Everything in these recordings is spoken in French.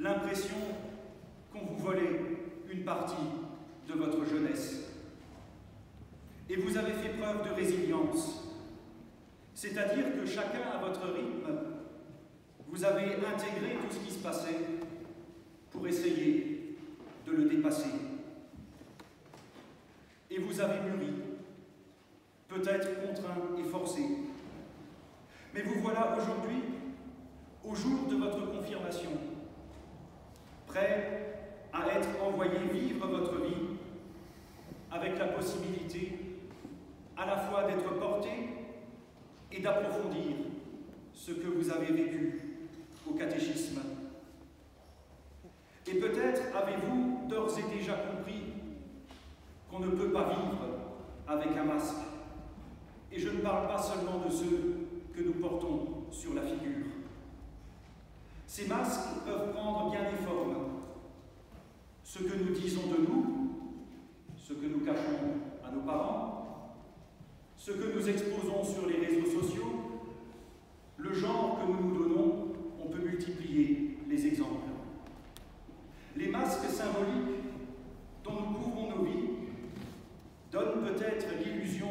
l'impression qu'on vous volait une partie de votre jeunesse. Et vous avez fait preuve de résilience, c'est-à-dire que chacun à votre rythme, vous avez intégré tout ce qui se passait pour essayer de le dépasser. Et vous avez mûri, peut-être contraint et forcé. Mais vous voilà aujourd'hui, au jour de votre confirmation, prêt à être envoyé vivre votre vie avec la possibilité à la fois d'être porté et d'approfondir ce que vous avez vécu au catéchisme. Et peut-être avez-vous d'ores et déjà compris qu'on ne peut pas vivre avec un masque. Et je ne parle pas seulement de ceux que nous portons sur la figure. Ces masques peuvent prendre bien des formes. Ce que nous disons de nous, ce que nous cachons à nos parents, ce que nous exposons sur les réseaux sociaux, le genre que nous nous donnons, on peut multiplier les exemples. Les masques symboliques dont nous couvrons nos vies donnent peut-être l'illusion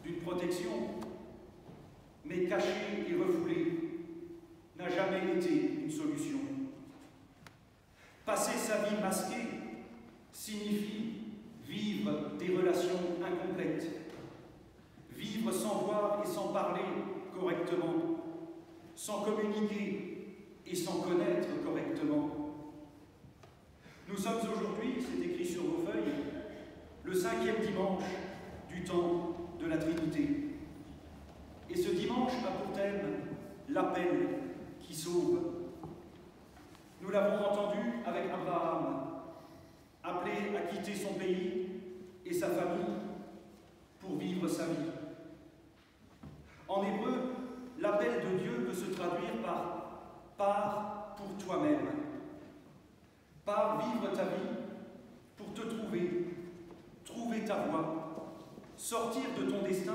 d'une protection, mais cacher et refouler n'a jamais été une solution. Passer sa vie masquée signifie vivre des relations incomplètes, vivre sans voir et sans parler correctement, sans communiquer et sans connaître correctement. Nous sommes aujourd'hui, c'est écrit sur vos feuilles, le 5e dimanche du temps de la Trinité. Et ce dimanche a pour thème l'appel qui sauve. Nous l'avons entendu avec Abraham, appelé à quitter son pays et sa famille pour vivre sa vie. En hébreu, l'appel de Dieu peut se traduire par « pars pour toi-même ». Pars vivre ta vie pour te trouver ta voie, sortir de ton destin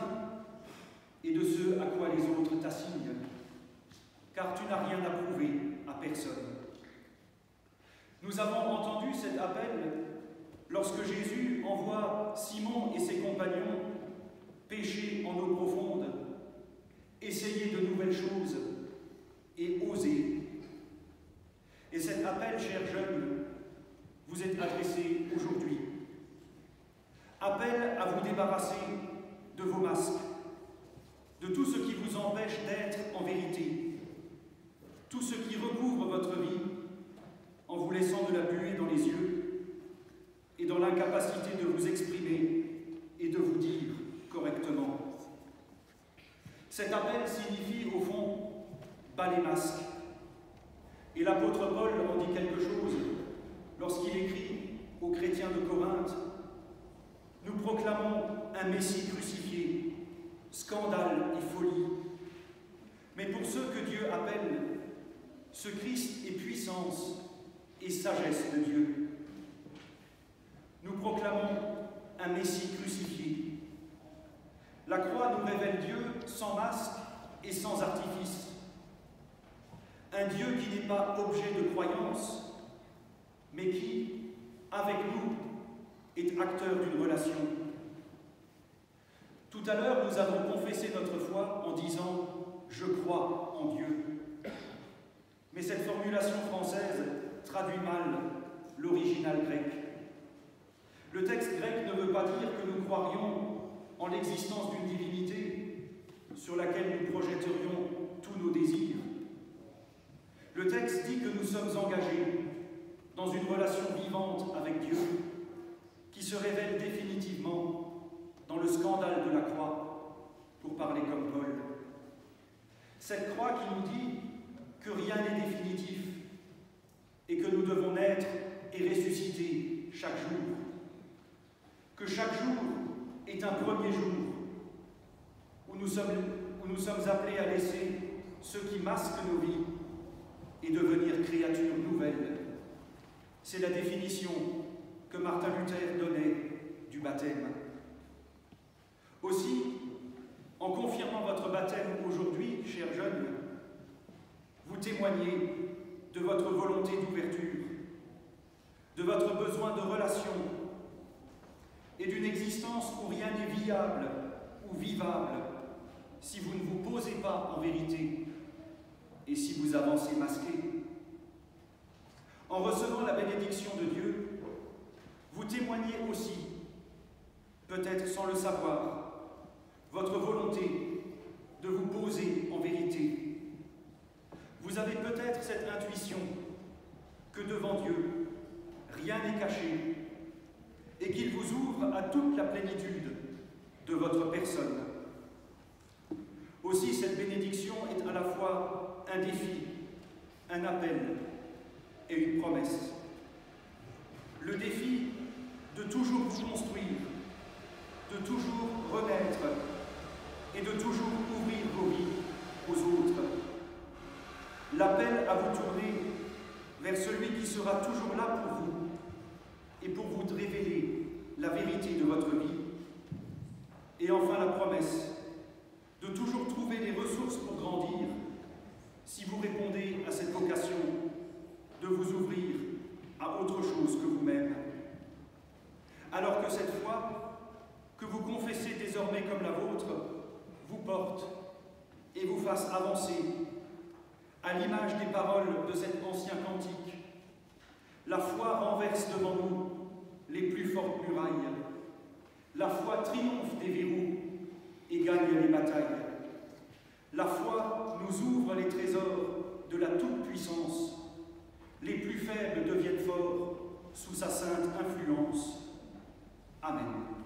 et de ce à quoi les autres t'assignent, car tu n'as rien à prouver à personne. Nous avons entendu cet appel lorsque Jésus envoie Simon et ses compagnons pêcher en eau profonde, essayer de nouvelles choses et oser. Et cet appel, chers jeunes, vous est adressé aujourd'hui. Appel à vous débarrasser de vos masques, de tout ce qui vous empêche d'être en vérité, tout ce qui recouvre votre vie en vous laissant de la buée dans les yeux et dans l'incapacité de vous exprimer et de vous dire correctement. Cet appel signifie au fond « bas les masques ». Et l'apôtre Paul en dit quelque chose lorsqu'il écrit aux chrétiens de Corinthe « Nous proclamons un Messie crucifié, scandale et folie. Mais pour ceux que Dieu appelle, ce Christ est puissance et sagesse de Dieu. Nous proclamons un Messie crucifié. La croix nous révèle Dieu sans masque et sans artifice. Un Dieu qui n'est pas objet de croyance, mais qui, avec nous, est acteur d'une relation. Tout à l'heure, nous avons confessé notre foi en disant « Je crois en Dieu ». Mais cette formulation française traduit mal l'original grec. Le texte grec ne veut pas dire que nous croirions en l'existence d'une divinité sur laquelle nous projetterions tous nos désirs. Le texte dit que nous sommes engagés dans une relation vivante avec Dieu qui se révèle définitivement dans le scandale de la croix, pour parler comme Paul. Cette croix qui nous dit que rien n'est définitif et que nous devons naître et ressusciter chaque jour. Que chaque jour est un premier jour où nous sommes appelés à laisser ce qui masque nos vies et devenir créatures nouvelles. C'est la définition que Martin Luther donnait du baptême. Aussi, en confirmant votre baptême aujourd'hui, chers jeunes, vous témoignez de votre volonté d'ouverture, de votre besoin de relation et d'une existence où rien n'est viable ou vivable si vous ne vous posez pas en vérité et si vous avancez masqué. En recevant la bénédiction de Dieu, vous témoignez aussi, peut-être sans le savoir, votre volonté de vous poser en vérité. Vous avez peut-être cette intuition que devant Dieu, rien n'est caché et qu'il vous ouvre à toute la plénitude de votre personne. Aussi, cette bénédiction est à la fois un défi, un appel et une promesse. Le défi de toujours vous construire, de toujours renaître et de toujours ouvrir vos vies aux autres. L'appel à vous tourner vers celui qui sera toujours là pour vous et pour vous révéler la vérité de votre vie. Et enfin la promesse de toujours trouver les ressources pour grandir si vous répondez à cette vocation de vous ouvrir à autre chose que vous-même. Alors que cette foi, que vous confessez désormais comme la vôtre, vous porte et vous fasse avancer à l'image des paroles de cet ancien cantique. La foi renverse devant nous les plus fortes murailles. La foi triomphe des verrous et gagne les batailles. La foi nous ouvre les trésors de la toute-puissance. Les plus faibles deviennent forts sous sa sainte influence. Amen.